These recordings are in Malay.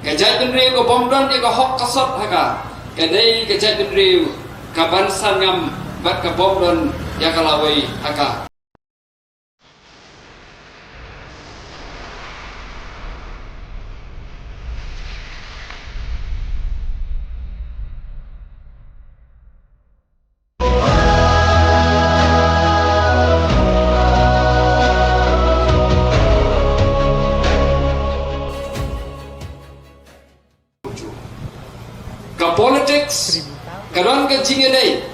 Kejat penriu ke bomdon ya ke hok kasot haka. Kadai kejat penriu ke bansan ngam bat ke bomdon ya ke lawai haka. Ke politics, kadang ke jingedai,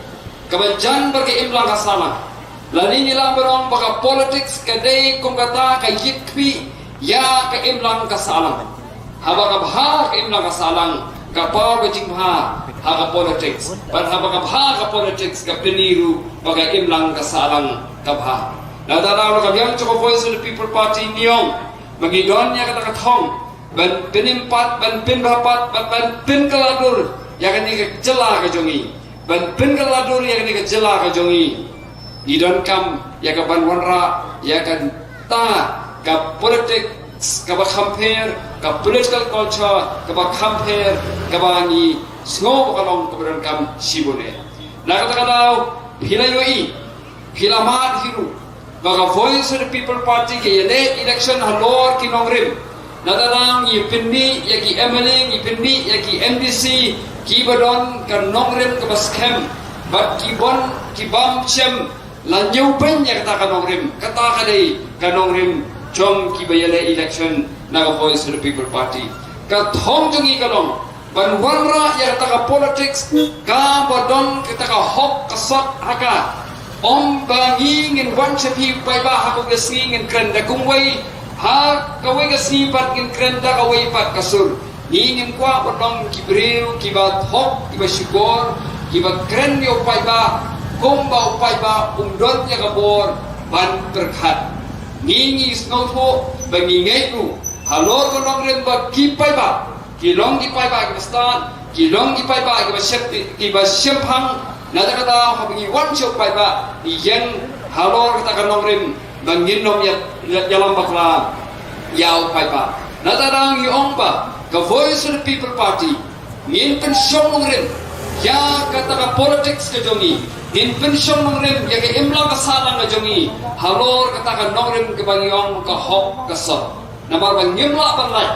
ke banjan bagi imlang kasana. Lani nila berong baka politics kadai kum kata ke yikpi ya ke imlang kasalang. Haba ke bha ke imlang kasalang, ke pau ke jingha ha ke politics. Ban haba ke bha ke politics ke peniru baka imlang kasalang ke bha. Nadara lo yang cukup voice of the people party niong bagi donnya kata kathong. Ban penimpat, ban pinbapat, ban pin keladur yang ini kejela ke jongi. Ban pin keladur yang ini kejela ke jongi. Idon kam ya ke ban wanra ya kan ta ke politics ke ba compare ke political culture ke ba compare ke ba ni sngo kalong ke ban kam sibone. Na kata kadau hilayoi hilamat hiru baka voice of the people party ke late election halor kinongrim. Nadarang ipindi yaki emeling ipindi yaki MDC kibadon kan nongrem ke baskem bat kibon kibam chem lanjau pen ya kata kan nongrem kata kadai kan nongrem jom kibayale election naga voice of the people party ka thong jongi kalong ban wanra ya kata ka politics ka badon kata ka hok kasot haka om bangi ngin wan chepi pai ba haku gesing ngin krenda kungwai ha kawai ka sipat ngin krenda kawai pat kasur ingin kwa bodong kibril kibat hok kibat syukur kibat kren yo upai ba kumba upai ba umdon ya kabor ban berkat ngingi snotho bangingai tu halor kodong ren ba kipai ba kilong kipai ba kibastan kilong kipai ba kibat syempang nada kata habangi wan upai ba yen halor kata kanong ren banginom ya dalam bakla ya upai ba nada dang yong ba the voice of the people party ngin pensyong nongrim ya kata ka politics ke jongi ngin pensyong nongrim ya ke imla kasalang ke jongi halor kata ka nongrim ke bangyong ke hok kasot namar bang imla banlay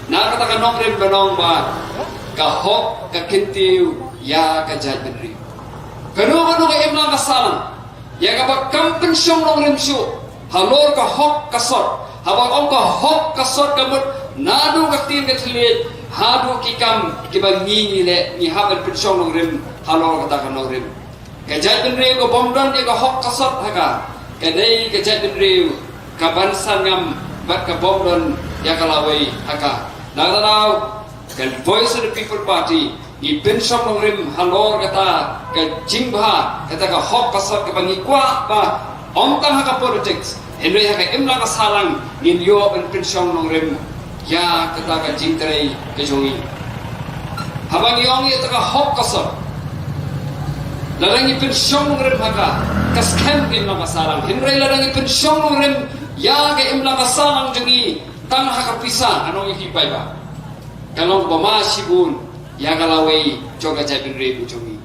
na kata ka nongrim banong ba ke hok ke kintiu ya ke jaj benri kanu ke imla kasalang ya ka ba kam pensyong nongrim syu halor ke hok kasot habang ong ka hok kasot kamut nadu kaktin ketliet hadu kikam kibangi le ni haban pensyong nongrim halor kata kan nongrim kejat benri ko bomdon ni ko hok kasot haka kadai kejat benri ka bansan ngam bat ka bomdon ya kalawai haka nagalaw kan voice of the people party ni pensyong nongrim halor kata ka jingba kata ka hok kasot kibangi kwa ba omtang haka politics Henry haka imla ka salang ngin yo ben pensyong nongrim ya kata ka jingtrai ke jongi habang yong ya taka hok kasot larangi pensyong nongrim haka kaskem imla ka salang Henry larangi pensyong nongrim ya ke imla ka salang jongi tang haka pisah anong hipai ba kalong bama sibun ya kalawai joga jabin rebu jongi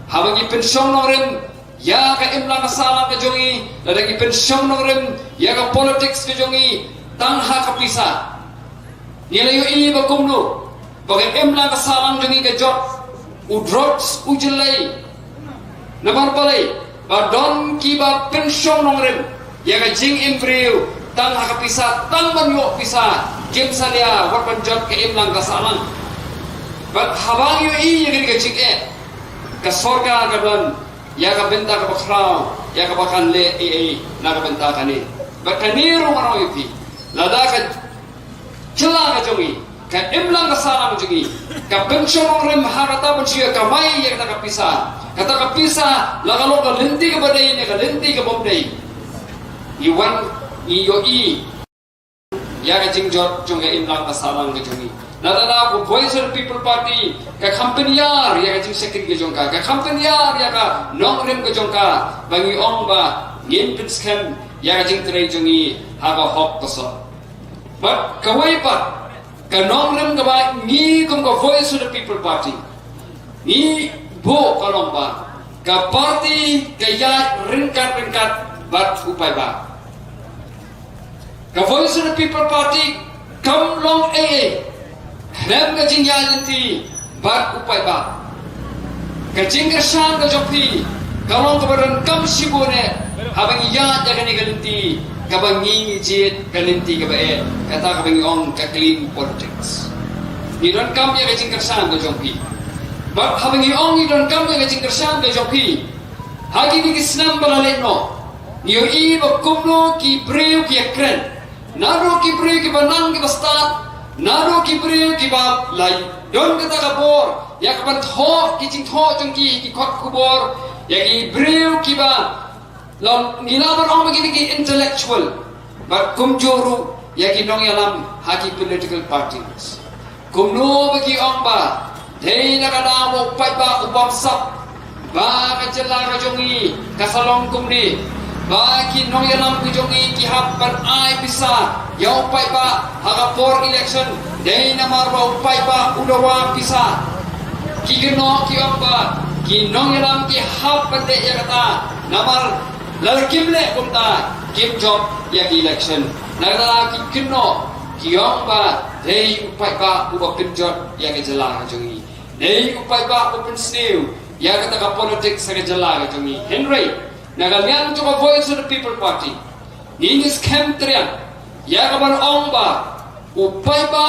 habang pensyong nongrim ya ka imla ka salang ke jongi larangi pensyong nongrim ya ka politics ke jongi tang haka pisah nilayo ini bakumno bagai emla kasalang jongi ke jot udrots ujelai namar balai badon kiba pensyong nongrem ya ka jing impriu tang haka pisah tang manyo pisah game salia warban jot ke emla kasalang bat habang yo i ya ke jing ka sorga ka don ya ka benta ka bakrao ya ka bakan le na ka benta kani bat kaniru mano ipi lada ka celah ka jongi ka imlang ka salang jongi ka pensyong nongrim harata pensyong ka mai ya kata ka pisah lagalo ka linti ka badai ni ka linti ka bomdai iwan iyo i ya ka jingjot jongi imlang ka salang ka jongi nadana ko voice of the people party ka company yar ya ka jing second ka jongka ka company yar ya ka nongrim ka jongka bangi ong ba ngin pinskem ya ka jing trai jongi ha ka hok kasot but kawai pat kanong rim ka ba ni kum ka Voice of the People Party ni bo kalong ba ka party kaya ringkat bat upay ba ka Voice of the People Party kam long rem ka jing yalinti bat upay ba ka jing ka shan ka jopi kalong ka baran kam sibone habang iya jaga ni galinti kabang ngi jit galinti ka ba kata kabang ong ka clean politics ni don kam ya ka jing ka shan ka jopi but habang ong ni don kam ya ka jing ka shan ka jopi hagi ni kisnam balaleno ni i ba kumno ki breu ki akren naro ki breu ki banang ki bastat naro ki breu ki ba lai don kata ka bor ya ka ban tho ki jing tho jong ki khot kubor ya ki breu ki ba long nilaban ong begini ki intellectual but kumjuru ya ki nong yalam haki political parties kumno bagi ong ba dei na kada mo pai ba upam sap ba ka jela ka jongi kasalong kumni ba ki nong yalam ku jongi ki hapan ai bisa ya pai ba haga for election dei na mar ba pai ba udawa bisa ki geno ki ong ba ki nong yalam ki hapan de ya kata namar lalu kimle kumta kim job ya election nagala ki kino kiong ba dei upai ba uba kim job ya ke jela jongi dei upai ba open snew ya kata ka politics sa jela jongi Henry nagalyan to ka Voice of the People Party ninis kemtrian ya ka ban ong ba upai ba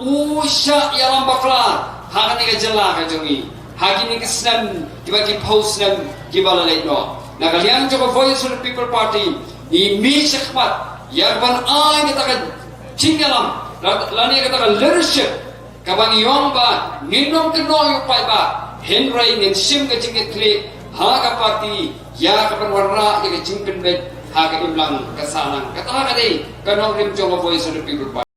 usha ya lambakla hakan ka jela jongi hagi ni kisnan kiba ki post nam kibala no nagalian jo Voice of the People Party ni mi sekmat ya ban ai kita ka chingalam lani kita ka leadership kabang yong ba nginom keno yu pai ba Henry nin sim ka chingit kli ha ka party ya ka ban warna ya ka chingpen bet ha ka imlang kasanang kata ka dei kanong rim jo Voice of the People Party